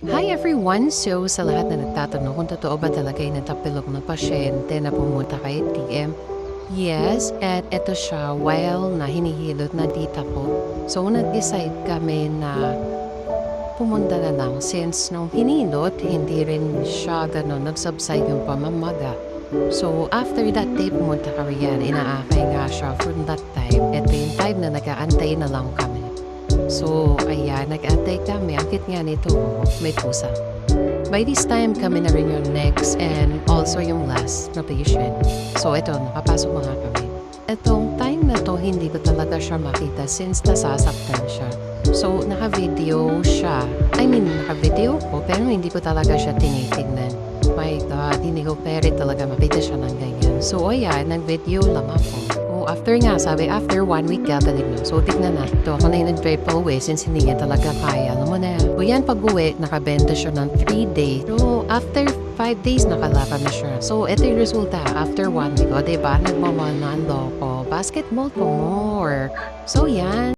Hi everyone! So sa lahat na nagtatanong kung totoo ba talaga yung natapilok na pasyente na pumunta kay TM, yes, at eto siya while na hinihilot na tita ko. So nag-decide kami na pumunta na lang since nung hinilot, hindi rin siya ganun nagsubside yung pamamaga. So after that day, pumunta kami yan. Inaakay nga siya from that time. Ito yung time na nag-aantay na lang kami. So, ayan, nag-antay kami. Ang cute nga nito, may pusa. By this time, kami na rin yung next and also yung last na patient. So, ito, nakapasok mga kami. Itong time na to, hindi ko talaga siya makita since nasasaktan siya. So, naka-video siya. Naka-video ko, pero hindi ko talaga siya tinitignan. My God, hindi ko pwede talaga makita siya ng ganyan. So, ayan, nag-video lang ako. After nga, sabi, after 1 week, gagaling na. So, tignan na. Ito, ako na yung nag-drive pa uwi since hindi niya talaga kaya. Alam mo na, o yan, pag-uwi, nakabenta siya ng 3 days. So, after 5 days, nakalakad na siya. So, ito yung resulta. After 1 week, o diba, nagmamanalo ko. Basketball for more. So, yan.